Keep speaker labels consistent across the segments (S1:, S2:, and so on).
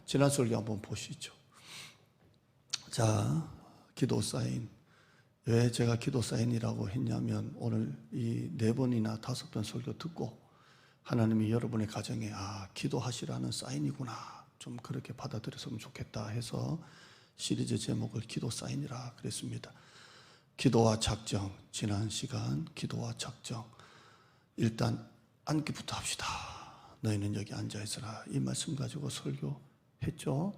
S1: 지난 설교 한번 보시죠. 자, 기도 사인. 왜 제가 기도 사인이라고 했냐면 오늘 이 4번이나 5번 설교 듣고 하나님이 여러분의 가정에 기도하시라는 사인이구나, 좀 그렇게 받아들였으면 좋겠다 해서 시리즈 제목을 기도 사인이라 그랬습니다. 기도와 작정, 지난 시간 기도와 작정. 일단 앉기부터 합시다. 너희는 여기 앉아있으라. 이 말씀 가지고 설교했죠.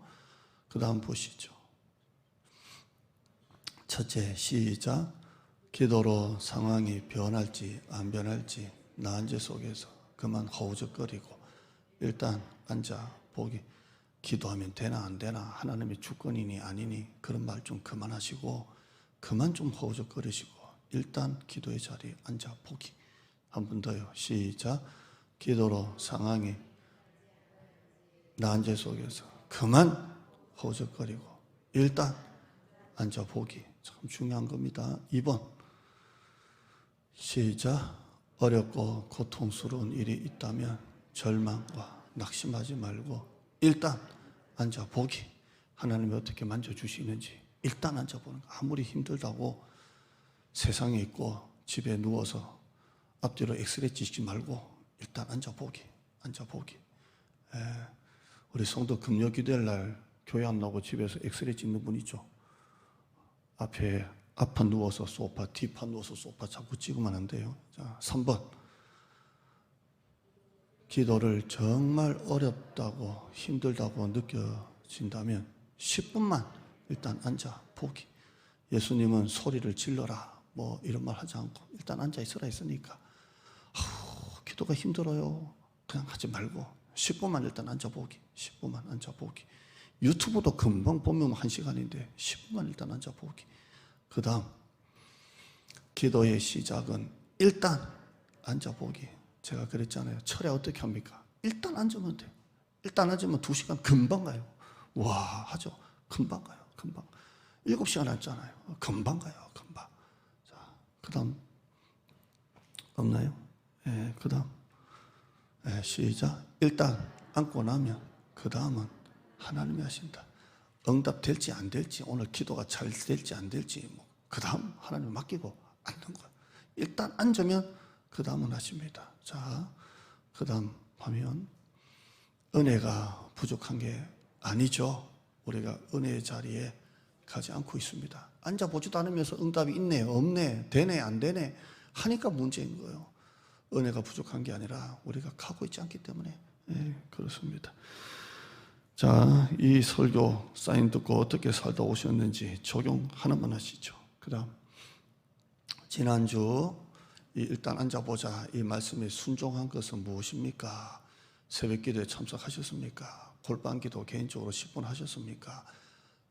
S1: 그 다음 보시죠. 첫째, 시작. 기도로 상황이 변할지 안 변할지 난제 속에서 그만 허우적거리고 일단 앉아 보기. 기도하면 되나 안 되나, 하나님의 주권이니 아니니 그런 말 좀 그만하시고 그만 좀 허우적거리시고 일단 기도의 자리에 앉아 보기. 한 번 더요. 시작. 기도로 상황이 난제 속에서 그만 허우적거리고 일단 앉아 보기. 참 중요한 겁니다. 2번. 시작. 어렵고 고통스러운 일이 있다면 절망과 낙심하지 말고 일단 앉아 보기. 하나님이 어떻게 만져주시는지 일단 앉아 보는 거. 아무리 힘들다고 세상에 있고 집에 누워서 앞뒤로 엑스레이 찍지 말고 일단 앉아 보기. 앉아 보기. 우리 성도 금요 기도일 날 교회 안 나오고 집에서 엑스레이 찍는 분 있죠. 앞판 누워서 소파, 뒷판 누워서 소파 자꾸 찍으면 안 돼요. 자, 3번. 기도를 정말 어렵다고 힘들다고 느껴진다면 10분만 일단 앉아 보기. 예수님은 소리를 질러라 뭐 이런 말 하지 않고 일단 앉아 있으라 했으니까 기도가 힘들어요 그냥 하지 말고 10분만 일단 앉아 보기. 10분만 앉아 보기. 유튜브도 금방 보면 1시간인데 10분만 일단 앉아 보기. 그 다음, 기도의 시작은 일단 앉아 보기. 제가 그랬잖아요. 철야 어떻게 합니까? 일단 앉으면 돼요. 일단 앉으면 2시간 금방 가요. 와 하죠. 금방 가요. 금방. 7시간 앉잖아요. 금방 가요. 금방. 자, 그 다음 없나요? 그 다음 시작. 일단 앉고 나면 그 다음은 하나님이 하신다. 응답 될지 안 될지, 오늘 기도가 잘 될지 안 될지 그 다음 하나님 맡기고 앉는 거예요. 일단 앉으면 그 다음은 하십니다. 자, 그 다음 하면 은혜가 부족한 게 아니죠. 우리가 은혜의 자리에 가지 않고 있습니다. 앉아보지도 않으면서 응답이 있네 없네 되네 안 되네 하니까 문제인 거예요. 은혜가 부족한 게 아니라 우리가 가고 있지 않기 때문에. 그렇습니다. 자, 이 설교 사인 듣고 어떻게 살다 오셨는지 적용 하나만 하시죠. 그 다음, 지난주 일단 앉아보자 이 말씀에 순종한 것은 무엇입니까? 새벽 기도에 참석하셨습니까? 골반 기도 개인적으로 10분 하셨습니까?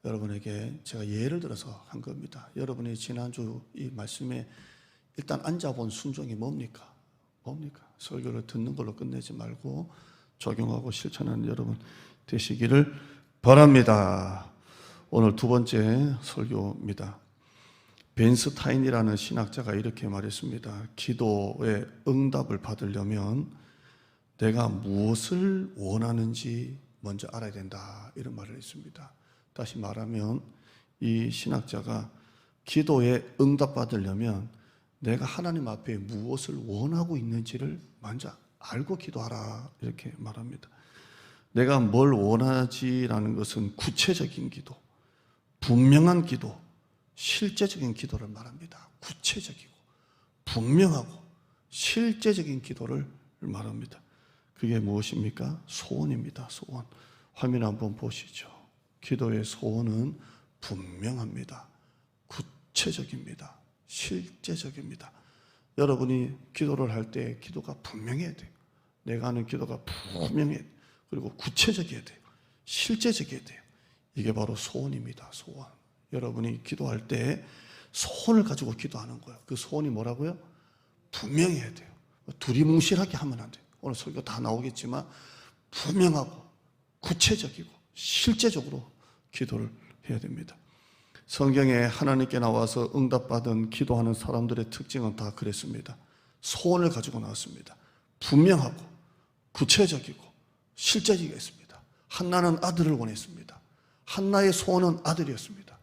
S1: 여러분에게 제가 예를 들어서 한 겁니다. 여러분이 지난주 이 말씀에 일단 앉아본 순종이 뭡니까? 설교를 듣는 걸로 끝내지 말고 적용하고 실천하는 여러분 되시기를 바랍니다. 오늘 2번째 설교입니다. 벤스타인이라는 신학자가 이렇게 말했습니다. 기도의 응답을 받으려면 내가 무엇을 원하는지 먼저 알아야 된다, 이런 말을 했습니다. 다시 말하면 이 신학자가 기도에 응답 받으려면 내가 하나님 앞에 무엇을 원하고 있는지를 먼저 알고 기도하라, 이렇게 말합니다. 내가 뭘 원하지라는 것은 구체적인 기도, 분명한 기도, 실제적인 기도를 말합니다. 구체적이고 분명하고 실제적인 기도를 말합니다. 그게 무엇입니까? 소원입니다. 소원. 화면 한번 보시죠. 기도의 소원은 분명합니다. 구체적입니다. 실제적입니다. 여러분이 기도를 할 때 기도가 분명해야 돼요. 내가 하는 기도가 분명해야 돼요. 그리고 구체적이어야 돼요. 실제적이어야 돼요. 이게 바로 소원입니다. 소원. 여러분이 기도할 때 소원을 가지고 기도하는 거예요. 그 소원이 뭐라고요? 분명해야 돼요. 두리뭉실하게 하면 안 돼요. 오늘 설교 다 나오겠지만 분명하고 구체적이고 실제적으로 기도를 해야 됩니다. 성경에 하나님께 나와서 응답받은 기도하는 사람들의 특징은 다 그랬습니다. 소원을 가지고 나왔습니다. 분명하고 구체적이고 실제적이었습니다. 한나는 아들을 원했습니다. 한나의 소원은 아들이었습니다.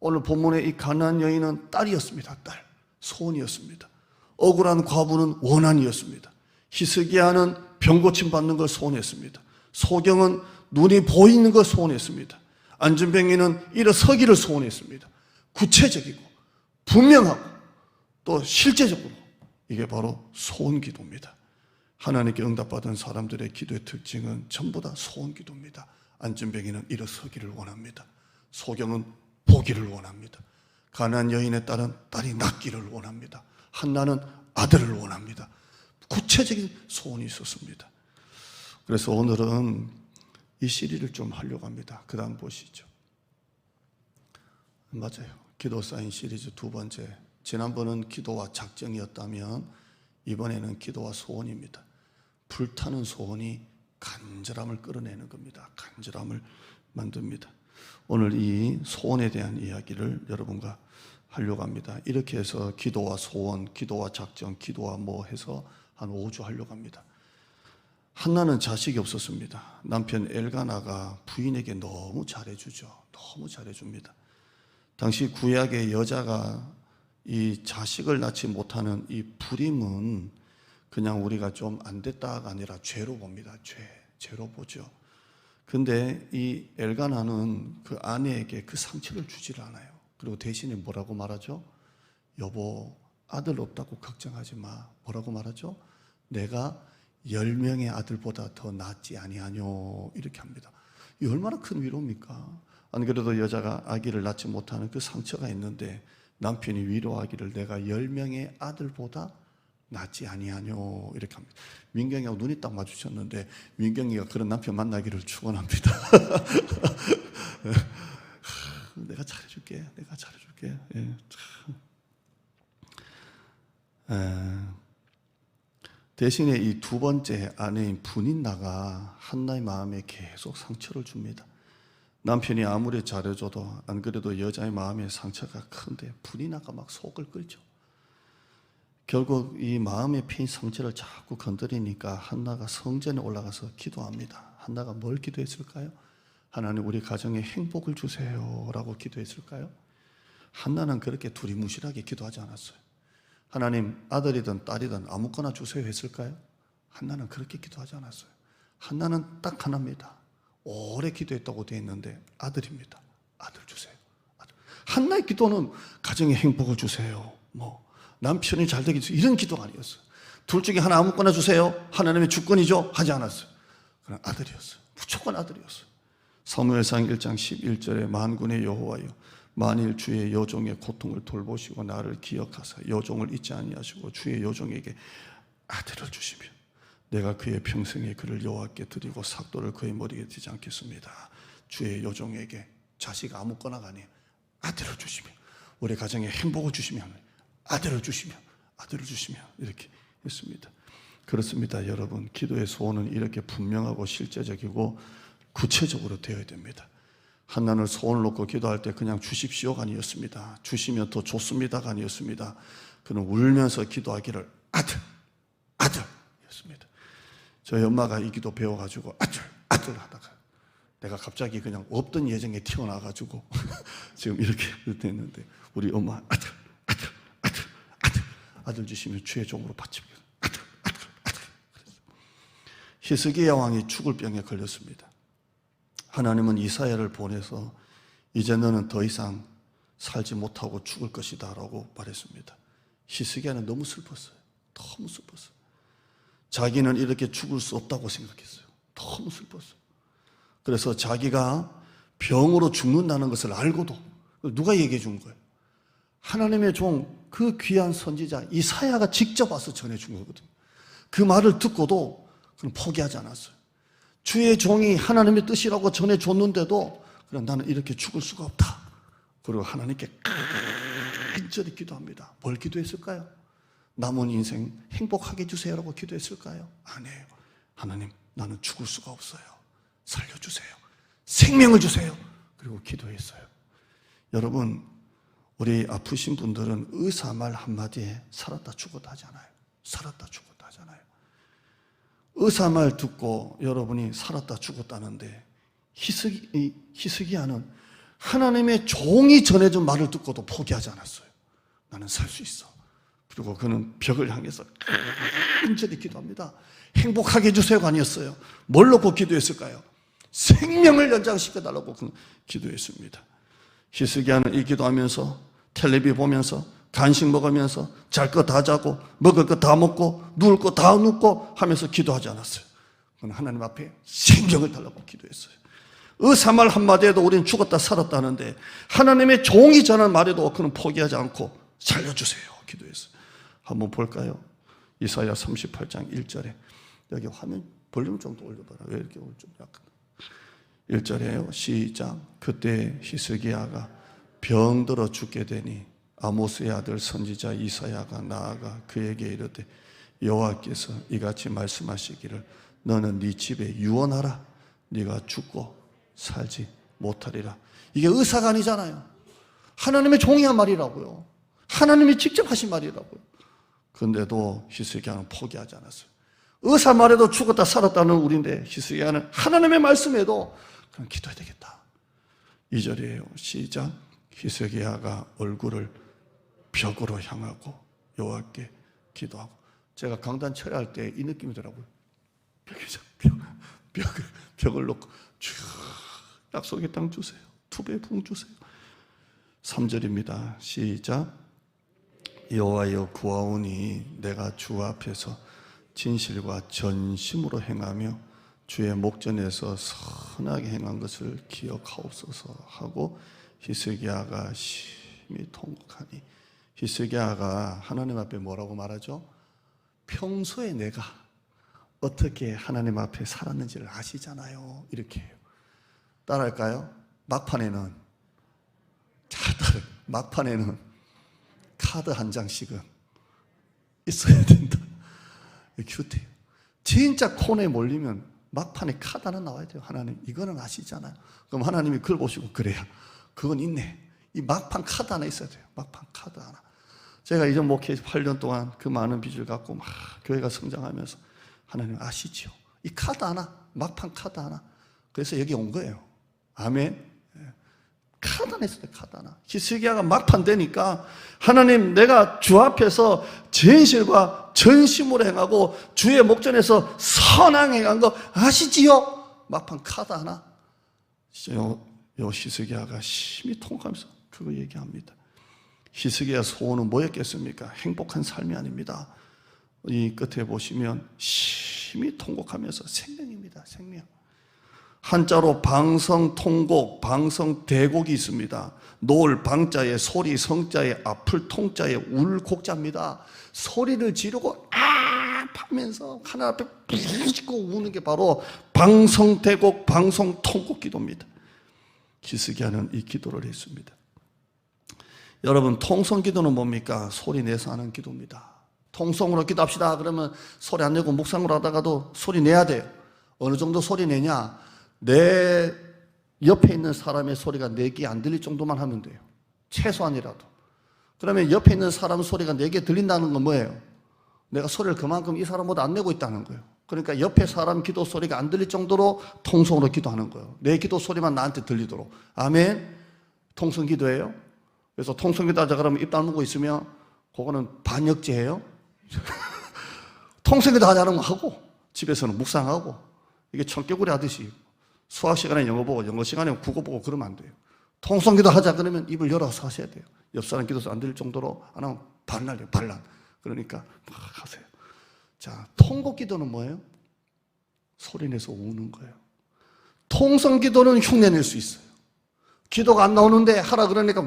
S1: 오늘 본문의 이 가나안 여인은 딸이었습니다. 딸, 소원이었습니다. 억울한 과부는 원한이었습니다. 히스기야는 병고침 받는 걸 소원했습니다. 소경은 눈이 보이는 걸 소원했습니다. 안준뱅이는 일어서기를 소원했습니다. 구체적이고 분명하고 또 실제적으로 이게 바로 소원 기도입니다. 하나님께 응답받은 사람들의 기도의 특징은 전부 다 소원 기도입니다. 안준뱅이는 일어서기를 원합니다. 소경은 보기를 원합니다. 가나안 여인의 딸은 딸이 낫기를 원합니다. 한나는 아들을 원합니다. 구체적인 소원이 있었습니다. 그래서 오늘은 이 시리를 좀 하려고 합니다. 그 다음 보시죠. 맞아요. 기도 사인 시리즈 두 번째. 지난번은 기도와 작정이었다면 이번에는 기도와 소원입니다. 불타는 소원이 간절함을 끌어내는 겁니다. 간절함을 만듭니다. 오늘 이 소원에 대한 이야기를 여러분과 하려고 합니다. 이렇게 해서 기도와 소원, 기도와 작정, 기도와 뭐 해서 한 5주 하려고 합니다. 한나는 자식이 없었습니다. 남편 엘가나가 부인에게 너무 잘해주죠. 너무 잘해줍니다. 당시 구약의 여자가 이 자식을 낳지 못하는 이 불임은 그냥 우리가 좀 안 됐다가 아니라 죄로 봅니다. 죄로 보죠. 근데 이 엘가나는 그 아내에게 그 상처를 주지를 않아요. 그리고 대신에 뭐라고 말하죠? 여보, 아들 없다고 걱정하지 마. 뭐라고 말하죠? 내가 10명의 아들보다 더 낫지 아니하뇨. 이렇게 합니다. 이 얼마나 큰 위로입니까? 안 그래도 여자가 아기를 낳지 못하는 그 상처가 있는데 남편이 위로하기를 내가 10명의 아들보다 낫지 아니하뇨. 이렇게 합니다. 민경이하고 눈이 딱 마주쳤는데 민경이가 그런 남편 만나기를 축원합니다. 내가 잘해줄게. 내가 잘해줄게. 예. 대신에 이 두 번째 아내인 분인나가 한나의 마음에 계속 상처를 줍니다. 남편이 아무리 잘해줘도 안 그래도 여자의 마음에 상처가 큰데 분인나가 막 속을 끓죠. 결국 이 마음에 패인 상처를 자꾸 건드리니까 한나가 성전에 올라가서 기도합니다. 한나가 뭘 기도했을까요? 하나님 우리 가정에 행복을 주세요 라고 기도했을까요? 한나는 그렇게 두리뭉실하게 기도하지 않았어요. 하나님 아들이든 딸이든 아무거나 주세요 했을까요? 한나는 그렇게 기도하지 않았어요. 한나는 딱 하나입니다. 오래 기도했다고 되어 있는데 아들입니다. 아들 주세요. 아들. 한나의 기도는 가정에 행복을 주세요. 뭐 남편이 잘 되게 주세요. 이런 기도가 아니었어요. 둘 중에 하나 아무거나 주세요. 하나님의 주권이죠. 하지 않았어요. 그냥 아들이었어요. 무조건 아들이었어요. 사무엘상 1장 11절에 만군의 여호와여 만일 주의 여종의 고통을 돌보시고 나를 기억하사 여종을 잊지 아니하시고 주의 여종에게 아들을 주시면 내가 그의 평생에 그를 여호와께 드리고 삭도를 그의 머리에 지지 않겠습니다. 주의 여종에게 자식 아무거나가 아니에요. 아들을 주시면 우리 가정에 행복을 주시면 아들을 주시면 이렇게 했습니다. 그렇습니다. 여러분 기도의 소원은 이렇게 분명하고 실제적이고 구체적으로 되어야 됩니다. 한나는 소원을 놓고 기도할 때 그냥 주십시오가 아니었습니다. 주시면 더 좋습니다가 아니었습니다. 그는 울면서 기도하기를 아들이었습니다. 저희 엄마가 이 기도 배워가지고 아들 하다가 내가 갑자기 그냥 없던 예정에 튀어나와가지고 지금 이렇게 됐는데 우리 엄마 아들 주시면 주의 종으로 바칩니다. 아들. 히스기야 왕이 죽을 병에 걸렸습니다. 하나님은 이사야를 보내서 이제 너는 더 이상 살지 못하고 죽을 것이다 라고 말했습니다. 히스기야는 너무 슬펐어요. 너무 슬펐어요. 자기는 이렇게 죽을 수 없다고 생각했어요. 너무 슬펐어요. 그래서 자기가 병으로 죽는다는 것을 알고도 누가 얘기해 준 거예요? 하나님의 종, 그 귀한 선지자 이사야가 직접 와서 전해준 거거든요. 그 말을 듣고도 그는 포기하지 않았어요. 주의 종이 하나님의 뜻이라고 전해줬는데도 그냥 나는 이렇게 죽을 수가 없다. 그리고 하나님께 간절히 기도합니다. 뭘 기도했을까요? 남은 인생 행복하게 해주세요라고 기도했을까요? 아니에요. 하나님 나는 죽을 수가 없어요. 살려주세요. 생명을 주세요. 그리고 기도했어요. 여러분 우리 아프신 분들은 의사 말 한마디에 살았다 죽었다 하잖아요. 살았다 죽었다 하잖아요. 의사 말 듣고 여러분이 살았다 죽었다는데 히스기야는 하나님의 종이 전해준 말을 듣고도 포기하지 않았어요. 나는 살 수 있어. 그리고 그는 벽을 향해서 간절히 기도합니다. 행복하게 해주세요가 아니었어요. 뭘 놓고 기도했을까요? 생명을 연장시켜달라고 기도했습니다. 히스기야는 이 기도하면서 텔레비 보면서 간식 먹으면서 잘 거 다 자고 먹을 거 다 먹고 누울 거 다 눕고 하면서 기도하지 않았어요. 그는 하나님 앞에 생명을 달라고 기도했어요. 의사말 한마디에도 우리는 죽었다 살았다는데 하나님의 종이 전한 말에도 그는 포기하지 않고 살려주세요 기도했어요. 한번 볼까요? 이사야 38장 1절에 여기 화면 볼륨 좀 더 올려봐라. 왜 이렇게 좀 약간 1절에요. 시작. 그때 히스기야가 병들어 죽게 되니 아모스의 아들 선지자 이사야가 나아가 그에게 이르되 여호와께서 이같이 말씀하시기를 너는 네 집에 유언하라. 네가 죽고 살지 못하리라. 이게 의사가 아니잖아요. 하나님의 종이 한 말이라고요. 하나님이 직접 하신 말이라고요. 그런데도 히스기야는 포기하지 않았어요. 의사 말에도 죽었다 살았다는 우리인데 히스기야는 하나님의 말씀에도 그럼 기도해야 되겠다. 2절이에요. 시작. 히스기야가 얼굴을 벽으로 향하고 여호와께 기도하고. 제가 강단 철회할 때 이 느낌이더라고요. 벽을 놓고 쭉 약속의 땅 주세요. 투배 풍 주세요. 3절입니다. 시작. 여호와여 구하오니 내가 주 앞에서 진실과 전심으로 행하며 주의 목전에서 선하게 행한 것을 기억하옵소서 하고 히스기야가 심히 통곡하니. 히스기야가 하나님 앞에 뭐라고 말하죠? 평소에 내가 어떻게 하나님 앞에 살았는지를 아시잖아요. 이렇게 해요. 따라할까요? 막판에는 카드 한 장씩은 있어야 된다. 큐트해요. 진짜 코너에 몰리면 막판에 카드 하나 나와야 돼요. 하나님 이거는 아시잖아요. 그럼 하나님이 그걸 보시고 그래야 그건 있네. 이 막판 카드 하나 있어야 돼요. 막판 카드 하나. 제가 이전 목회 8년 동안 그 많은 빚을 갖고 막 교회가 성장하면서 하나님 아시죠? 이 카드 하나, 막판 카드 하나. 그래서 여기 온 거예요. 아멘. 카드 하나 있어요. 카드 하나. 히스기야가 막판 되니까 하나님 내가 주 앞에서 진실과 전심으로 행하고 주의 목전에서 선하게 행한 거 아시지요? 막판 카드 하나. 요 히스기야가 심히 통곡하면서 그거 얘기합니다. 히스기야 소원은 뭐였겠습니까? 행복한 삶이 아닙니다. 이 끝에 보시면 심히 통곡하면서 생명입니다. 생명. 한자로 방성통곡, 방성대곡이 있습니다. 노을 방자에 소리, 성자에 아플 통자에 울 곡자입니다. 소리를 지르고 하면서 하나 앞에 부르짖고 우는 게 바로 방성대곡, 방성통곡 기도입니다. 히스기야는 이 기도를 했습니다. 여러분 통성기도는 뭡니까? 소리 내서 하는 기도입니다. 통성으로 기도합시다 그러면 소리 안 내고 묵상으로 하다가도 소리 내야 돼요. 어느 정도 소리 내냐? 내 옆에 있는 사람의 소리가 내게 안 들릴 정도만 하면 돼요. 최소한이라도. 그러면 옆에 있는 사람 소리가 내게 들린다는 건 뭐예요? 내가 소리를 그만큼 이 사람보다 안 내고 있다는 거예요. 그러니까 옆에 사람 기도 소리가 안 들릴 정도로 통성으로 기도하는 거예요. 내 기도 소리만 나한테 들리도록. 아멘. 통성 기도예요. 그래서 통성 기도하자 그러면 입 다물고 있으면 그거는 반역죄예요. 통성 기도 하자는 거 하고 집에서는 묵상하고 이게 청개구리 하듯이 수학 시간에 영어 보고 영어 시간에 국어 보고 그러면 안 돼요. 통성 기도 하자 그러면 입을 열어서 하셔야 돼요. 옆 사람 기도서 안 들릴 정도로 안 하면 반란이에요. 반란. 그러니까 막 하세요. 자, 통곡 기도는 뭐예요? 소리 내서 우는 거예요. 통성 기도는 흉내낼 수 있어요. 기도가 안 나오는데 하라 그러니까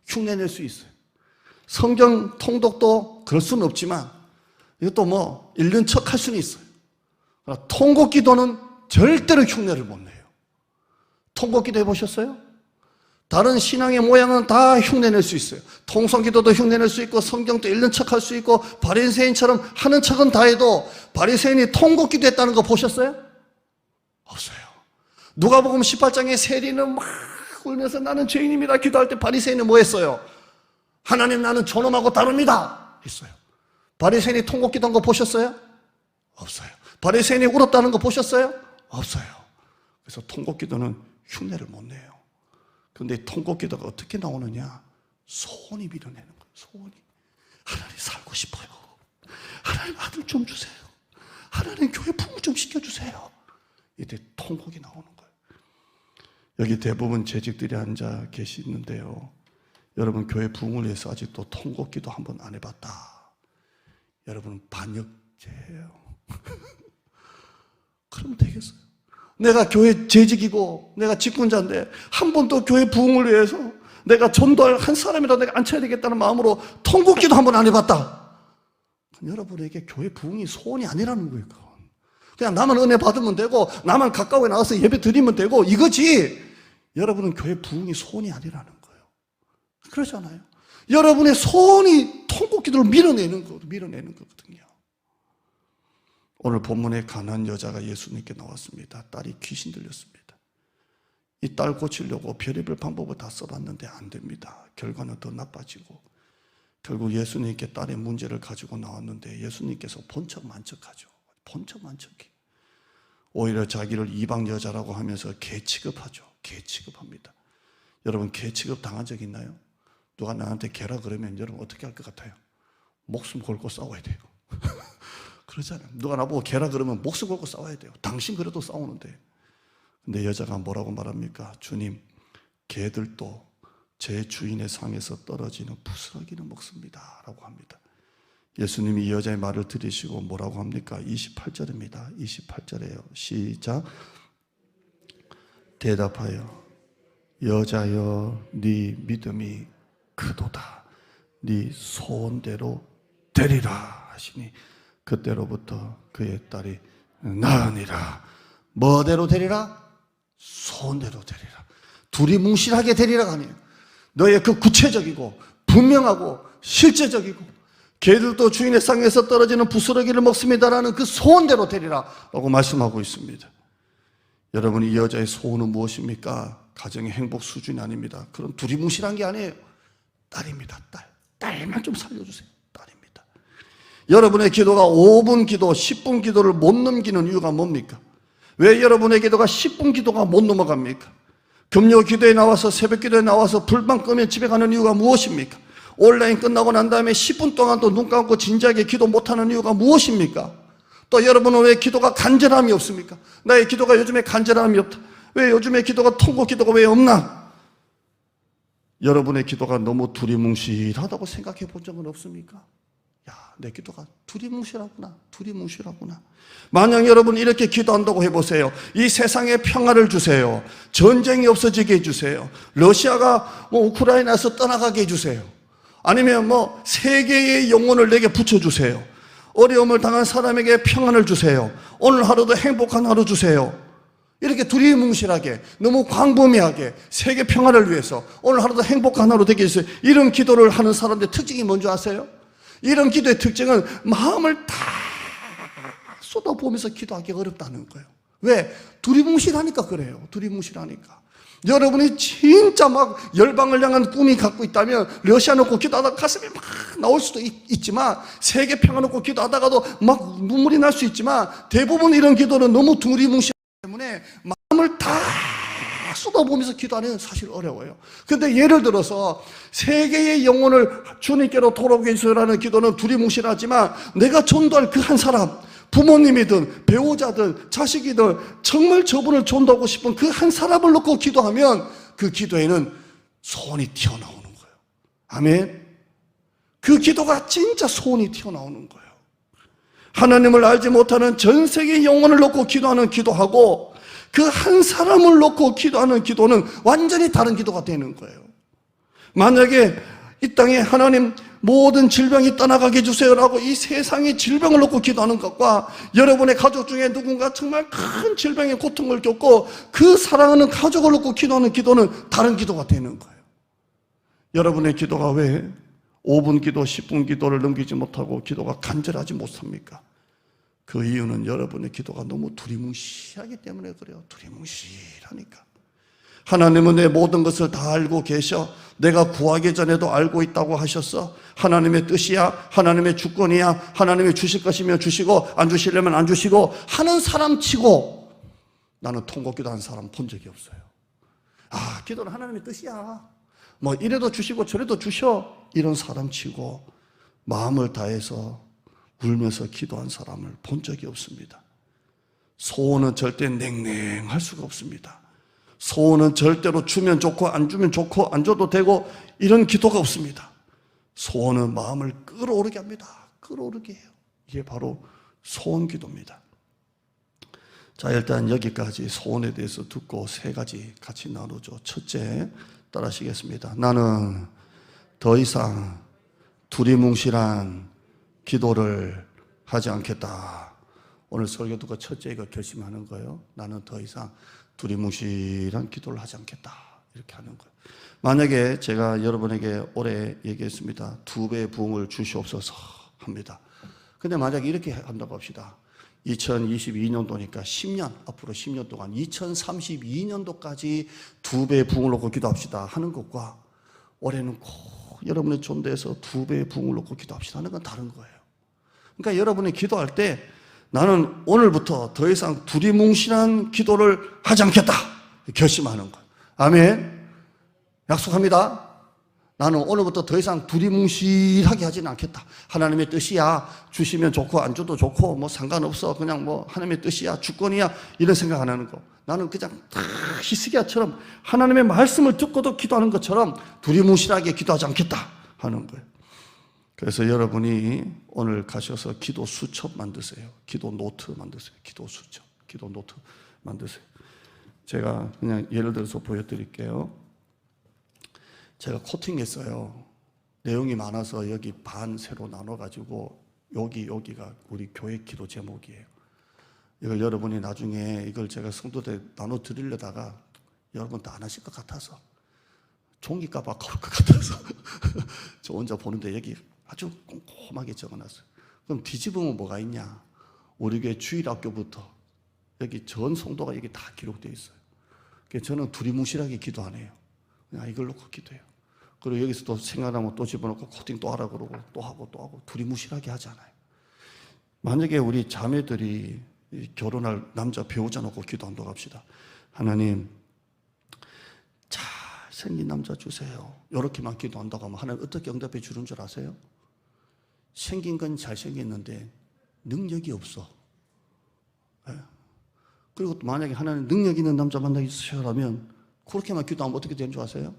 S1: 흉내낼 수 있어요. 성경 통독도 그럴 수는 없지만 이것도 뭐 읽는 척 할 수는 있어요. 그러나 통곡 기도는 절대로 흉내를 못 내요. 통곡 기도 해보셨어요? 다른 신앙의 모양은 다 흉내낼 수 있어요. 통성 기도도 흉내낼 수 있고 성경도 읽는 척 할 수 있고 바리새인처럼 하는 척은 다 해도 바리새인이 통곡 기도했다는 거 보셨어요? 없어요. 누가복음 18장에 세리는 막 울면서 나는 죄인입니다 기도할 때 바리새인은 뭐 했어요? 하나님 나는 저놈하고 다릅니다 했어요. 바리새인이 통곡 기도한 거 보셨어요? 없어요. 바리새인이 울었다는 거 보셨어요? 없어요. 그래서 통곡기도는 흉내를 못 내요. 그런데 통곡기도가 어떻게 나오느냐? 소원이 밀어내는 거예요. 소원이. 하나님 살고 싶어요. 하나님 아들 좀 주세요. 하나님 교회 부흥 좀 시켜주세요. 이때 통곡이 나오는 거예요. 여기 대부분 재직들이 앉아 계시는데요, 여러분 교회 부흥을 위해서 아직도 통곡기도 한 번 안 해봤다. 여러분 반역죄예요. 그러면 되겠어요? 내가 교회 재직이고 내가 직분자인데 한 번도 교회 부흥을 위해서 내가 전도할 한 사람이라도 내가 앉혀야 되겠다는 마음으로 통곡기도 한 번 안 해봤다. 여러분에게 교회 부흥이 소원이 아니라는 거예요. 그냥 나만 은혜 받으면 되고 나만 가까이 나와서 예배 드리면 되고 이거지, 여러분은 교회 부흥이 소원이 아니라는 거예요. 그러잖아요. 여러분의 소원이 통곡기도를 밀어내는 거거든요. 오늘 본문에 가난한 여자가 예수님께 나왔습니다. 딸이 귀신 들렸습니다. 이 딸 고치려고 별의별 방법을 다 써봤는데 안 됩니다. 결과는 더 나빠지고 결국 예수님께 딸의 문제를 가지고 나왔는데 예수님께서 본척만척하죠. 본척만척해. 오히려 자기를 이방 여자라고 하면서 개 취급하죠. 개 취급합니다. 여러분 개 취급 당한 적 있나요? 누가 나한테 개라 그러면 여러분 어떻게 할 것 같아요? 목숨 걸고 싸워야 돼요. 그러잖아요. 누가 나보고 개라 그러면 목숨 걸고 싸워야 돼요. 당신 그래도 싸우는데. 근데 여자가 뭐라고 말합니까? 주님, 개들도 제 주인의 상에서 떨어지는 부스러기는 먹습니다 라고 합니다. 예수님이 이 여자의 말을 들으시고 뭐라고 합니까? 28절입니다. 28절이에요. 시작. 대답하여 여자여 네 믿음이 크도다. 네 소원대로 되리라 하시니 그때로부터 그의 딸이 나으니라. 뭐대로 되리라? 소원대로 되리라. 두리뭉실하게 되리라가 아니에요. 너의 그 구체적이고 분명하고 실제적이고 개들도 주인의 상에서 떨어지는 부스러기를 먹습니다라는 그 소원대로 되리라 라고 말씀하고 있습니다. 여러분 이 여자의 소원은 무엇입니까? 가정의 행복 수준이 아닙니다. 그런 두리뭉실한 게 아니에요. 딸입니다. 딸만 좀 살려주세요. 딸입니다. 여러분의 기도가 5분 기도, 10분 기도를 못 넘기는 이유가 뭡니까? 왜 여러분의 기도가 10분 기도가 못 넘어갑니까? 금요 기도에 나와서 새벽 기도에 나와서 불만 끄면 집에 가는 이유가 무엇입니까? 온라인 끝나고 난 다음에 10분 동안 또 눈 감고 진지하게 기도 못하는 이유가 무엇입니까? 또 여러분은 왜 기도가 간절함이 없습니까? 나의 기도가 요즘에 간절함이 없다. 왜 요즘에 기도가 통곡 기도가 왜 없나? 여러분의 기도가 너무 두리뭉실하다고 생각해 본 적은 없습니까? 야, 내 기도가 두리뭉실하구나. 만약 여러분 이렇게 기도한다고 해보세요. 이 세상에 평화를 주세요. 전쟁이 없어지게 해주세요. 러시아가 우크라이나에서 떠나가게 해주세요. 아니면 세계의 영혼을 내게 붙여주세요. 어려움을 당한 사람에게 평안을 주세요. 오늘 하루도 행복한 하루 주세요. 이렇게 두리뭉실하게 너무 광범위하게 세계 평화를 위해서 오늘 하루도 행복한 하루 되게 해주세요. 이런 기도를 하는 사람들의 특징이 뭔지 아세요? 이런 기도의 특징은 마음을 다 쏟아부으면서 기도하기 어렵다는 거예요. 왜? 두리뭉실하니까 그래요. 두리뭉실하니까. 여러분이 진짜 막 열방을 향한 꿈이 갖고 있다면 러시아 놓고 기도하다가 가슴이 막 나올 수도 있지만, 세계 평화 놓고 기도하다가도 막 눈물이 날 수 있지만, 대부분 이런 기도는 너무 두리뭉실하기 때문에 마음을 다 쏟아보면서 기도하는 사실 어려워요. 근데 예를 들어서 세계의 영혼을 주님께로 돌아오게 해주세요라는 기도는 두리뭉실하지만, 내가 전도할 그 한 사람, 부모님이든 배우자든 자식이든 정말 저분을 전도하고 싶은 그 한 사람을 놓고 기도하면 그 기도에는 소원이 튀어나오는 거예요. 아멘. 그 기도가 진짜 소원이 튀어나오는 거예요. 하나님을 알지 못하는 전 세계 영혼을 놓고 기도하는 기도하고 그 한 사람을 놓고 기도하는 기도는 완전히 다른 기도가 되는 거예요. 만약에 이 땅에 하나님 모든 질병이 떠나가게 해주세요라고 이 세상의 질병을 놓고 기도하는 것과, 여러분의 가족 중에 누군가 정말 큰 질병의 고통을 겪고 그 사랑하는 가족을 놓고 기도하는 기도는 다른 기도가 되는 거예요. 여러분의 기도가 왜 5분 기도, 10분 기도를 넘기지 못하고 기도가 간절하지 못합니까? 그 이유는 여러분의 기도가 너무 두리뭉실하기 때문에 그래요. 두리뭉실하니까. 하나님은 내 모든 것을 다 알고 계셔. 내가 구하기 전에도 알고 있다고 하셨어. 하나님의 뜻이야, 하나님의 주권이야, 하나님이 주실 것이면 주시고 안 주시려면 안 주시고 하는 사람 치고 나는 통곡기도 한 사람 본 적이 없어요. 아, 기도는 하나님의 뜻이야. 뭐 이래도 주시고 저래도 주셔. 이런 사람치고 마음을 다해서 울면서 기도한 사람을 본 적이 없습니다. 소원은 절대 냉랭할 수가 없습니다. 소원은 절대로 주면 좋고 안 주면 좋고 안 줘도 되고 이런 기도가 없습니다. 소원은 마음을 끌어오르게 합니다. 끌어오르게 해요. 이게 바로 소원 기도입니다. 자, 일단 여기까지 소원에 대해서 듣고 세 가지 같이 나누죠. 첫째, 따라하시겠습니다. 나는 더 이상 두리뭉실한 기도를 하지 않겠다. 오늘 설교 듣고 첫째 이거 결심하는 거예요. 나는 더 이상 두리뭉실한 기도를 하지 않겠다. 이렇게 하는 거예요. 만약에 제가 여러분에게 올해 얘기했습니다. 2배의 부흥을 주시옵소서 합니다. 근데 만약에 이렇게 한다고 합시다. 2022년도니까 10년, 앞으로 10년 동안 2032년도까지 2배의 부흥을 놓고 기도합시다 하는 것과 올해는 꼭 여러분의 존대에서 2배의 부흥을 놓고 기도합시다 하는 건 다른 거예요. 그러니까 여러분이 기도할 때 나는 오늘부터 더 이상 두리뭉실한 기도를 하지 않겠다 결심하는 거예요. 아멘. 약속합니다. 나는 오늘부터 더 이상 두리뭉실하게 하지는 않겠다. 하나님의 뜻이야. 주시면 좋고 안 줘도 좋고 뭐 상관없어. 그냥 뭐 하나님의 뜻이야. 주권이야. 이런 생각 안 하는 거. 나는 그냥 다 히스기야처럼 하나님의 말씀을 듣고도 기도하는 것처럼 두리뭉실하게 기도하지 않겠다 하는 거예요. 그래서 여러분이 오늘 가셔서 기도 수첩 만드세요. 기도 노트 만드세요. 기도 수첩, 기도 노트 만드세요. 제가 그냥 예를 들어서 보여드릴게요. 제가 코팅했어요. 내용이 많아서 여기 반 세로 나눠가지고 여기가 우리 교회 기도 제목이에요. 이걸 여러분이 나중에 이걸 제가 성도들 나눠드리려다가 여러분 다 안 하실 것 같아서 종이값 아까울 것 같아서 저 혼자 보는데 여기 아주 꼼꼼하게 적어놨어요. 그럼 뒤집으면 뭐가 있냐? 우리 교회 주일학교부터 여기 전 성도가 여기 다 기록되어 있어요. 그래서 저는 두리뭉실하게 기도 안 해요. 그냥 이걸 놓고 기도해요. 그리고 여기서 또 생각나면 또 집어넣고 코팅 또 하라 그러고 또 하고 두리뭉실하게 하잖아요. 만약에 우리 자매들이 결혼할 남자 배우자 놓고 기도한다고 합시다. 하나님 잘생긴 남자 주세요. 이렇게만 기도한다고 하면 하나님 어떻게 응답해 주는 줄 아세요? 생긴 건 잘생겼는데 능력이 없어. 그리고 또 만약에 하나님 능력 있는 남자 만나게 주세요라면 그렇게만 기도하면 어떻게 되는 줄 아세요?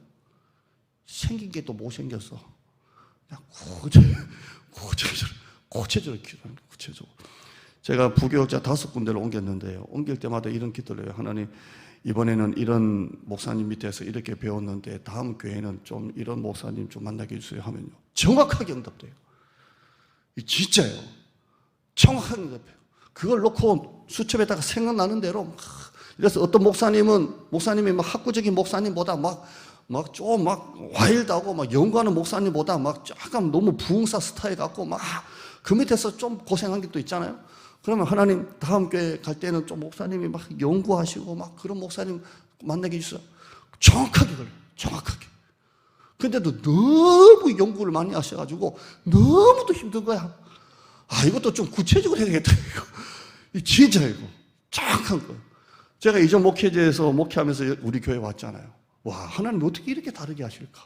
S1: 생긴 게 또 못생겼어. 그냥 구체적으로 기도하는 거예요. 구체적으로. 제가 부교육자 5군데를 옮겼는데요. 옮길 때마다 이런 기도를 해요. 하나님, 이번에는 이런 목사님 밑에서 이렇게 배웠는데 다음 교회는 좀 이런 목사님 좀 만나게 해주세요 하면요. 정확하게 응답돼요. 진짜예요. 정확하게 응답해요. 그걸 놓고 수첩에다가 생각나는 대로 그래서 어떤 목사님이 막 학구적인 목사님보다 막 와일드하고 막 연구하는 목사님보다 막 약간 너무 부흥사 스타일 같고 막 그 밑에서 좀 고생한 게 또 있잖아요. 그러면 하나님 다음 교회 갈 때는 좀 목사님이 막 연구하시고 막 그런 목사님 만나게 해주세요. 정확하게 그래요. 정확하게. 근데도 너무 연구를 많이 하셔가지고 너무도 힘든 거야. 이것도 좀 구체적으로 해야 되겠다. 이거 진짜 이거 정확한 거예요. 제가 이전 목회제에서 목회하면서 우리 교회 왔잖아요. 와, 하나님 어떻게 이렇게 다르게 하실까?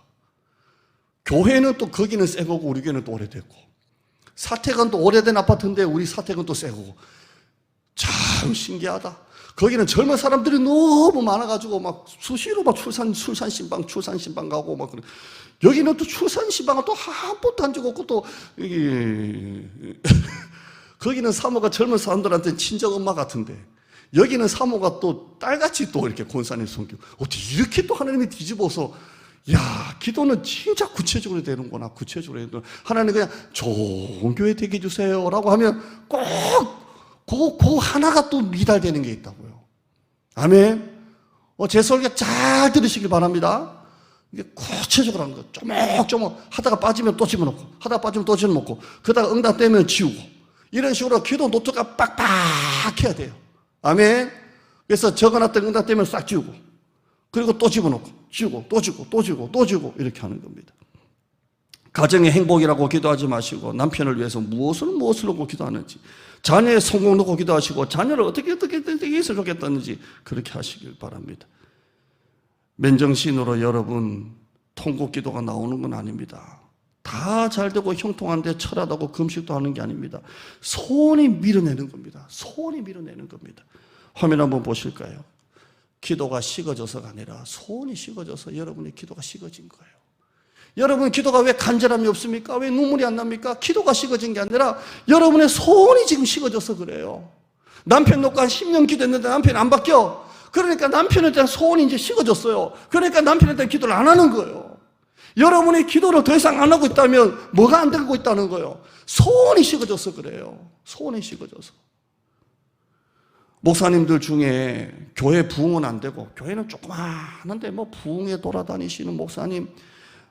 S1: 교회는 또 거기는 새 거고 우리 교회는 또 오래됐고 사택은 또 오래된 아파트인데 우리 사택은 또 새 거고 참 신기하다. 거기는 젊은 사람들이 너무 많아가지고 막 수시로 막 출산신방 가고 막 그래. 여기는 또 출산신방은 또 한 번도 한 적 없고 또 거기는 사모가 젊은 사람들한테는 친정 엄마 같은데 여기는 사모가 또 딸같이 또 이렇게 권사님 성격. 어떻게 이렇게 또 하나님이 뒤집어서 야, 기도는 진짜 구체적으로 되는구나. 구체적으로 해도 하나님 그냥 좋은 교회 되게 해주세요 라고 하면 꼭 그 하나가 또 미달되는 게 있다고요. 아멘. 제 설교 잘 들으시길 바랍니다. 이게 구체적으로 하는 거. 조목조목 하다가 빠지면 또 집어넣고 하다가 빠지면 또 집어넣고 그러다가 응답되면 지우고 이런 식으로 기도 노트가 빡빡해야 돼요. 아멘. 그래서 적어놨던 응답되면 싹 지우고 그리고 또 집어넣고 지우고 또 지우고 또 지우고 또 지우고 이렇게 하는 겁니다. 가정의 행복이라고 기도하지 마시고 남편을 위해서 무엇을 놓고 기도하는지, 자녀의 성공 놓고 기도하시고 자녀를 어떻게 했으면 좋겠다는지 그렇게 하시길 바랍니다. 맨정신으로 여러분 통곡 기도가 나오는 건 아닙니다. 다 잘되고 형통한데 철하다고 금식도 하는 게 아닙니다. 소원이 밀어내는 겁니다. 소원이 밀어내는 겁니다. 화면 한번 보실까요? 기도가 식어져서가 아니라 소원이 식어져서 여러분의 기도가 식어진 거예요. 여러분 기도가 왜 간절함이 없습니까? 왜 눈물이 안 납니까? 기도가 식어진 게 아니라 여러분의 소원이 지금 식어져서 그래요. 남편 놓고 한 10년 기도했는데 남편이 안 바뀌어. 그러니까 남편에 대한 소원이 이제 식어졌어요. 그러니까 남편에 대한 기도를 안 하는 거예요. 여러분의 기도를 더 이상 안 하고 있다면 뭐가 안 되고 있다는 거예요? 소원이 식어져서 그래요. 소원이 식어져서. 목사님들 중에 교회 부흥은 안 되고, 교회는 조그만한데 뭐 부흥에 돌아다니시는 목사님,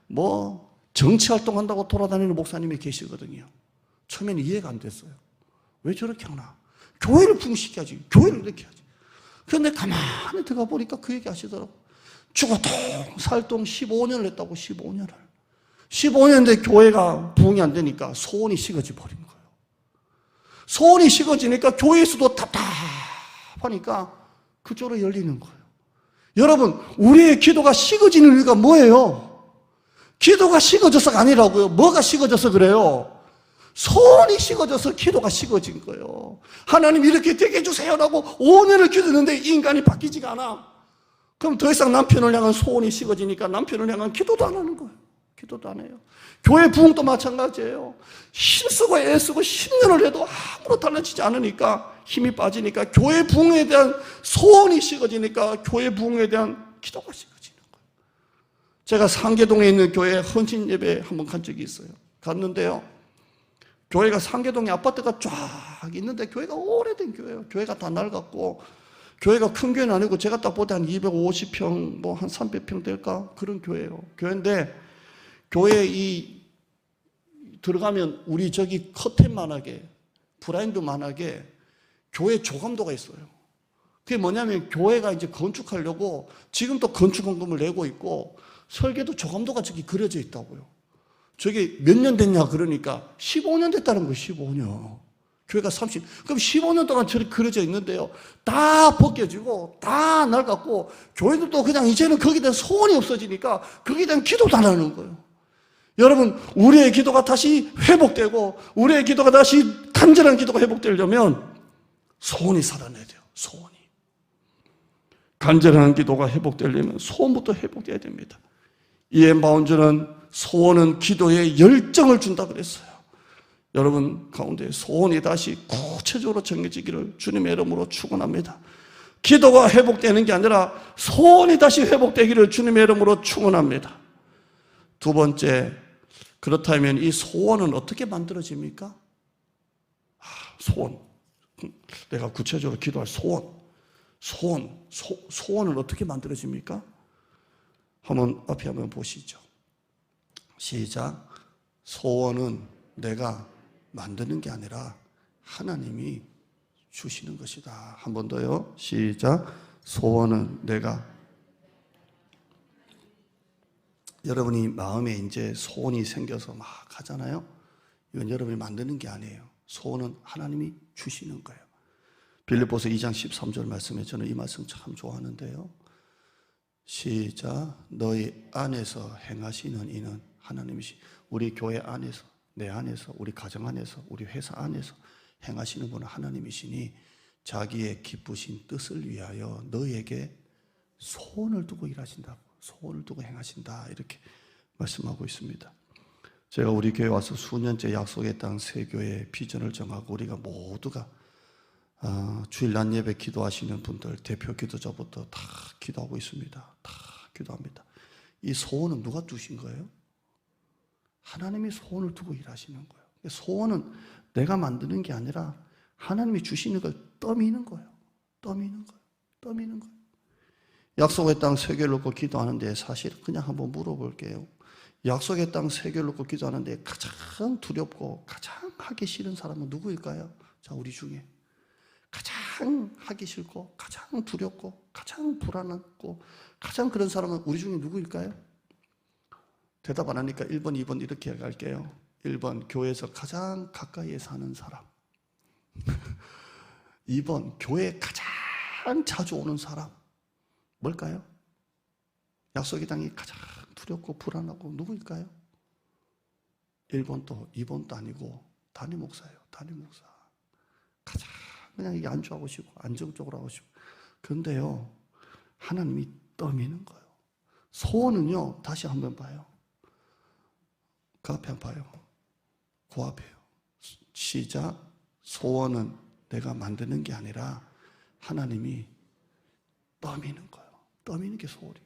S1: 뭐 정치활동한다고 돌아다니는 목사님이 계시거든요. 처음에는 이해가 안 됐어요. 왜 저렇게 하나? 교회를 부흥시켜야지. 교회를 이렇게 하지. 그런데 가만히 들어가 보니까 그 얘기 하시더라고. 죽어통 살통 15년을 했다고. 15년을. 15년인데 교회가 부흥이 안 되니까 소원이 식어져 버린 거예요. 소원이 식어지니까 교회에서도 답답하니까 그쪽으로 열리는 거예요. 여러분, 우리의 기도가 식어지는 이유가 뭐예요? 기도가 식어져서가 아니라고요. 뭐가 식어져서 그래요? 소원이 식어져서 기도가 식어진 거예요. 하나님 이렇게 되게 해주세요라고 5년을 기도했는데 이 인간이 바뀌지가 않아. 그럼 더 이상 남편을 향한 소원이 식어지니까 남편을 향한 기도도 안 하는 거예요. 기도도 안 해요. 교회 부흥도 마찬가지예요. 힘쓰고 애쓰고 10년을 해도 아무런 달라지지 않으니까 힘이 빠지니까 교회 부흥에 대한 소원이 식어지니까 교회 부흥에 대한 기도가 식어지는 거예요. 제가 상계동에 있는 교회 헌신 예배 한번 간 적이 있어요. 갔는데요. 교회가 상계동에 아파트가 쫙 있는데 교회가 오래된 교회예요. 교회가 다 낡았고 교회가 큰 교회는 아니고 제가 딱 볼 때 한 250평 뭐 한 300평 될까? 그런 교회예요. 교회인데 교회에 들어가면 우리 저기 커튼만하게 브라인드만하게 교회 조감도가 있어요. 그게 뭐냐면 교회가 이제 건축하려고 지금 또 건축헌금을 내고 있고 설계도 조감도가 저기 그려져 있다고요. 저게 몇 년 됐냐 그러니까 15년 됐다는 거예요. 15년. 교회가 그럼 15년 동안 저렇게 그려져 있는데요. 다 벗겨지고 다 낡았고 교회들도 그냥 이제는 거기에 대한 소원이 없어지니까 거기에 대한 기도도 안 하는 거예요. 여러분, 우리의 기도가 다시 회복되고 우리의 기도가 다시 간절한 기도가 회복되려면 소원이 살아나야 돼요. 소원이. 간절한 기도가 회복되려면 소원부터 회복돼야 됩니다. 이엠 바운즈는 소원은 기도에 열정을 준다 그랬어요. 여러분 가운데 소원이 다시 구체적으로 정해지기를 주님의 이름으로 축원합니다. 기도가 회복되는 게 아니라 소원이 다시 회복되기를 주님의 이름으로 축원합니다. 두 번째, 그렇다면 이 소원은 어떻게 만들어집니까? 소원. 내가 구체적으로 기도할 소원은 어떻게 만들어집니까? 앞에 한번 보시죠. 시작. 소원은 내가 만드는 게 아니라 하나님이 주시는 것이다. 한 번 더요. 시작. 소원은 내가. 여러분이 마음에 이제 소원이 생겨서 막 하잖아요. 이건 여러분이 만드는 게 아니에요. 소원은 하나님이 주시는 거예요. 빌립보서 2장 13절 말씀에 저는 이 말씀 참 좋아하는데요. 시작. 너희 안에서 행하시는 이는 하나님이시. 우리 교회 안에서, 내 안에서, 우리 가정 안에서, 우리 회사 안에서 행하시는 분은 하나님이시니 자기의 기쁘신 뜻을 위하여 너에게 소원을 두고 일하신다고. 소원을 두고 행하신다. 이렇게 말씀하고 있습니다. 제가 우리 교회 와서 수년째 약속의 땅 세교의 비전을 정하고 우리가 모두가 주일 낮 예배 기도하시는 분들 대표 기도자부터 다 기도하고 있습니다. 다 기도합니다. 이 소원은 누가 두신 거예요? 하나님이 소원을 두고 일하시는 거예요. 소원은 내가 만드는 게 아니라 하나님이 주시는 걸 떠미는 거예요. 떠미는 거예요. 약속의 땅 세교를 놓고 기도하는데 사실 그냥 한번 물어볼게요. 약속의 땅 세교를 놓고 기도하는데 가장 두렵고 가장 하기 싫은 사람은 누구일까요? 자, 우리 중에 가장 하기 싫고 가장 두렵고 가장 불안하고 가장 그런 사람은 우리 중에 누구일까요? 대답 안 하니까 1번, 2번 이렇게 갈게요. 1번, 교회에서 가장 가까이에 사는 사람. 2번, 교회에 가장 자주 오는 사람. 뭘까요? 약속의 당이 가장 두렵고 불안하고 누구일까요? 1번도 2번도 아니고 담임 목사예요. 담임 목사. 가장 그냥 이게 안주하고 싶고 안정적으로 하고 싶고. 그런데요, 하나님이 떠미는 거예요. 소원은요, 다시 한번 봐요. 그 앞에 한번 봐요. 그 앞에요. 시작. 소원은 내가 만드는 게 아니라 하나님이 떠미는 거예요. 떠미는 게 소원이.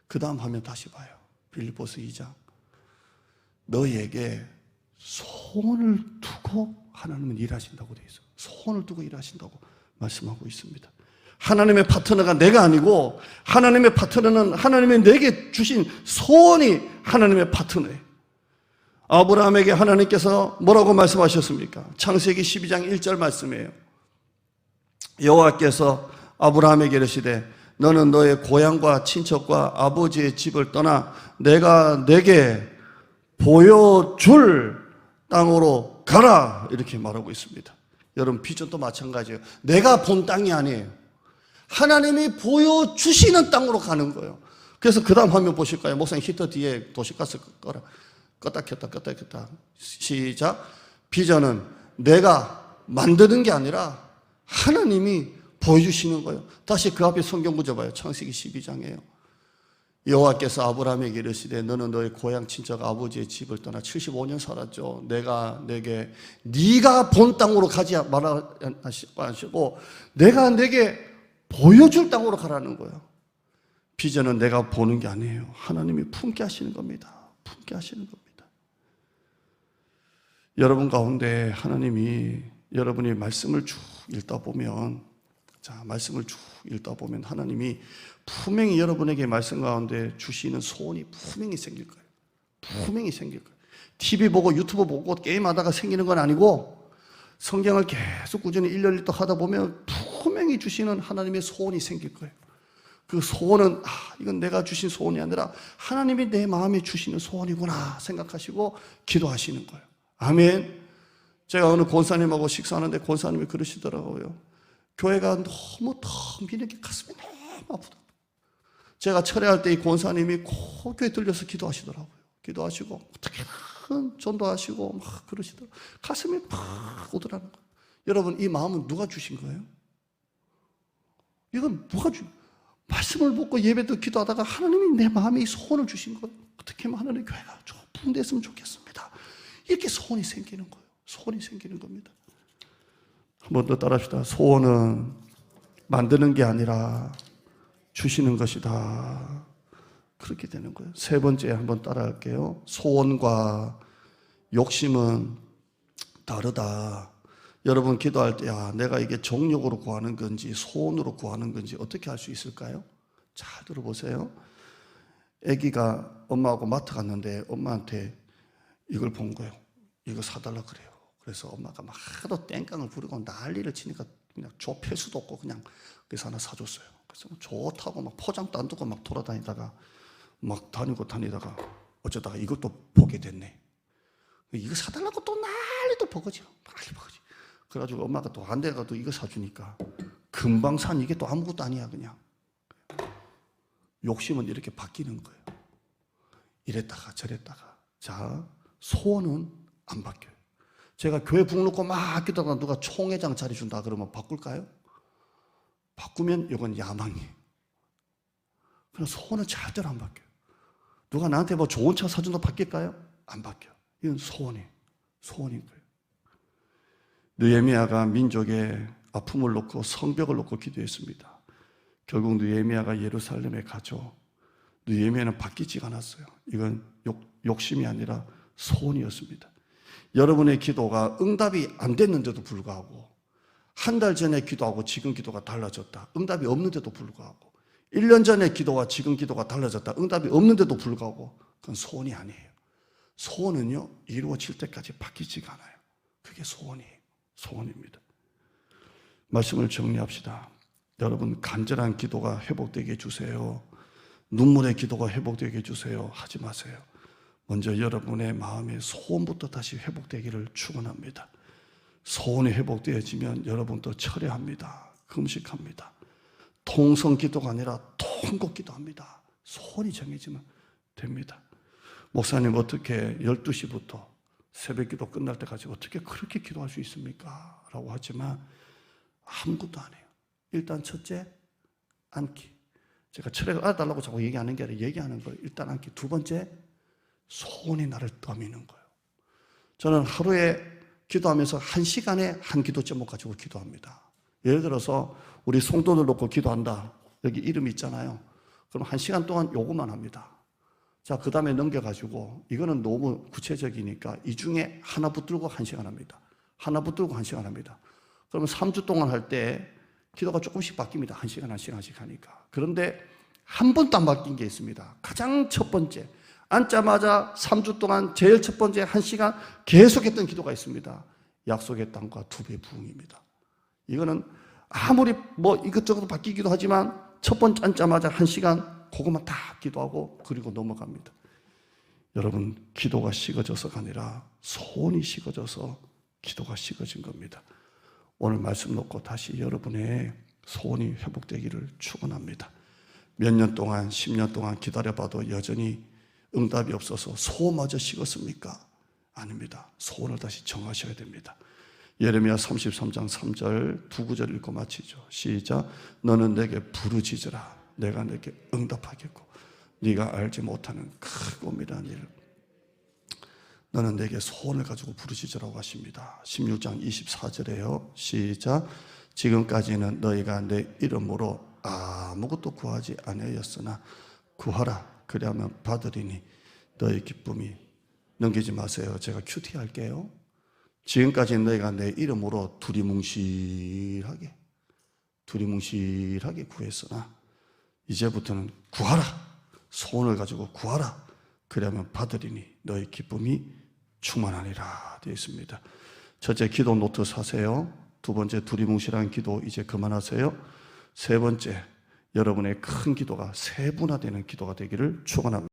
S1: 그 다음 화면 다시 봐요. 빌립보서 2장. 너희에게 소원을 두고 하나님은 일하신다고 되어 있어요. 소원을 두고 일하신다고 말씀하고 있습니다. 하나님의 파트너가 내가 아니고 하나님의 파트너는 하나님이 내게 주신 소원이 하나님의 파트너예요. 아브라함에게 하나님께서 뭐라고 말씀하셨습니까? 창세기 12장 1절 말씀이에요. 여호와께서 아브라함에게 이르시되 너는 너의 고향과 친척과 아버지의 집을 떠나 내가 내게 보여줄 땅으로 가라 이렇게 말하고 있습니다. 여러분 비전도 마찬가지예요. 내가 본 땅이 아니에요. 하나님이 보여주시는 땅으로 가는 거예요. 그래서 그 다음 화면 보실까요? 목사님 히터 뒤에 도시가스 꺼라. 껐다 켰다 껐다 켰다. 시작. 비전은 내가 만드는 게 아니라 하나님이 보여주시는 거예요. 다시 그 앞에 성경 구절 봐요. 창세기 12장이에요. 여호와께서 아브라함에게 이르시되 너는 너의 고향 친척 아버지의 집을 떠나 75년 살았죠. 내가 내게 네가 본 땅으로 가지 말하시고 내가 내게 보여줄 땅으로 가라는 거예요. 비전은 내가 보는 게 아니에요. 하나님이 품게 하시는 겁니다. 품게 하시는 겁니다. 여러분 가운데 하나님이 여러분이 말씀을 쭉 읽다 보면 말씀을 쭉 읽다 보면 하나님이 분명히 여러분에게 말씀 가운데 주시는 소원이 분명히 생길 거예요. 분명히 생길 거예요. TV 보고 유튜브 보고 게임하다가 생기는 건 아니고 성경을 계속 꾸준히 1년 1도 하다 보면 분명히 주시는 하나님의 소원이 생길 거예요. 그 소원은 이건 내가 주신 소원이 아니라 하나님이 내 마음에 주시는 소원이구나 생각하시고 기도하시는 거예요. 아멘. 제가 어느 권사님하고 식사하는데 권사님이 그러시더라고요. 교회가 너무 텅 비는 게 가슴이 너무 아프다. 제가 철회할 때 이 권사님이 꼭 교회 들려서 기도하시더라고요. 기도하시고 어떻게든 전도하시고 막 그러시더라고요. 가슴이 막 오더라는 거예요. 여러분 이 마음은 누가 주신 거예요? 이건 누가 말씀을 듣고 예배도 기도하다가 하나님이 내 마음에 이 소원을 주신 거예요. 어떻게 하면 하나님 교회가 좀 됐으면 좋겠습니다. 이렇게 소원이 생기는 거예요. 소원이 생기는 겁니다. 한 번 더 따라합시다. 소원은 만드는 게 아니라 주시는 것이다. 그렇게 되는 거예요. 세 번째 한번 따라할게요. 소원과 욕심은 다르다. 여러분 기도할 때 내가 이게 정욕으로 구하는 건지 소원으로 구하는 건지 어떻게 알 수 있을까요? 잘 들어보세요. 아기가 엄마하고 마트 갔는데 엄마한테 이걸 본 거예요. 이거 사달라 그래요. 그래서 엄마가 막 하도 땡깡을 부리고 난리를 치니까 그냥 좁힐 수도 없고 그냥 그래서 하나 사줬어요. 그래서 좋다고 막 포장도 안 두고 막 돌아다니다가 막 다니다가 어쩌다가 이것도 보게 됐네. 이거 사달라고 또 난리도 버거지. 난리 버거지. 그래가지고 엄마가 또 안 돼가도 이거 사주니까 금방 산 이게 또 아무것도 아니야 그냥. 욕심은 이렇게 바뀌는 거예요. 이랬다가 저랬다가. 자, 소원은 안 바뀌어요. 제가 교회 북놓고 막 기도하다가 누가 총회장 자리 준다 그러면 바꿀까요? 바꾸면 이건 야망이에요. 그럼 소원은 절대로 안 바뀌어요. 누가 나한테 뭐 좋은 차 사준다 바뀔까요? 안 바뀌어요. 이건 소원인 거예요. 느헤미야가 민족의 아픔을 놓고 성벽을 놓고 기도했습니다. 결국 느헤미야가 예루살렘에 가죠. 느헤미야는 바뀌지가 않았어요. 이건 욕심이 아니라 소원이었습니다. 여러분의 기도가 응답이 안 됐는데도 불구하고 한 달 전에 기도하고 지금 기도가 달라졌다. 응답이 없는데도 불구하고 1년 전에 기도와 지금 기도가 달라졌다. 응답이 없는데도 불구하고 그건 소원이 아니에요. 소원은요 이루어질 때까지 바뀌지가 않아요. 그게 소원입니다. 말씀을 정리합시다. 여러분 간절한 기도가 회복되게 해주세요. 눈물의 기도가 회복되게 해주세요. 하지 마세요. 먼저 여러분의 마음의 소원부터 다시 회복되기를 축원합니다. 소원이 회복되어지면 여러분도 철회합니다. 금식합니다. 통성기도가 아니라 통곡기도합니다. 소원이 정해지면 됩니다. 목사님 어떻게 12시부터 새벽기도 끝날 때까지 어떻게 그렇게 기도할 수 있습니까? 라고 하지만 아무것도 안 해요. 일단 첫째, 앉기. 제가 철학을 알아달라고 자꾸 얘기하는 게 아니라 얘기하는 거예요. 일단 앉기. 두 번째, 소원이 나를 떠미는 거예요. 저는 하루에 기도하면서 1시간에 한 기도 제목 가지고 기도합니다. 예를 들어서 우리 성도들 놓고 기도한다. 여기 이름이 있잖아요. 그럼 1시간 동안 요것만 합니다. 자, 그 다음에 넘겨가지고 이거는 너무 구체적이니까 이 중에 하나 붙들고 1시간 합니다. 하나 붙들고 1시간 합니다. 그러면 3주 동안 할 때 기도가 조금씩 바뀝니다. 1시간씩 하니까. 그런데 한 번도 안 바뀐 게 있습니다. 가장 첫 번째, 앉자마자 3주 동안 제일 첫 번째 1시간 계속했던 기도가 있습니다. 약속의 땅과 2배 부흥입니다. 이거는 아무리 뭐 이것저것 바뀌기도 하지만 첫 번째 앉자마자 1시간 그것만 다 기도하고 그리고 넘어갑니다. 여러분, 기도가 식어져서가 아니라 소원이 식어져서 기도가 식어진 겁니다. 오늘 말씀 놓고 다시 여러분의 소원이 회복되기를 축원합니다. 몇 년 동안 10년 동안 기다려봐도 여전히 응답이 없어서 소원마저 식었습니까? 아닙니다. 소원을 다시 정하셔야 됩니다. 예레미야 33장 3절 두 구절 읽고 마치죠. 시작. 너는 내게 부르짖으라. 내가 내게 응답하겠고 네가 알지 못하는 크고 미련한 일을 너는 내게 소원을 가지고 부르짖으라고 하십니다. 16장 24절에요. 시작. 지금까지는 너희가 내 이름으로 아무것도 구하지 아니하였으나 구하라. 그리하면 받으리니 너희 기쁨이. 넘기지 마세요. 제가 큐티 할게요. 지금까지 너희가 내 이름으로 두리뭉실하게 구했으나 이제부터는 구하라. 소원을 가지고 구하라. 그러면 받으리니 너희 기쁨이 충만하리라 되어 있습니다. 첫째, 기도 노트 사세요. 두 번째, 두리뭉실한 기도 이제 그만하세요. 세 번째, 여러분의 큰 기도가 세분화되는 기도가 되기를 축원합니다.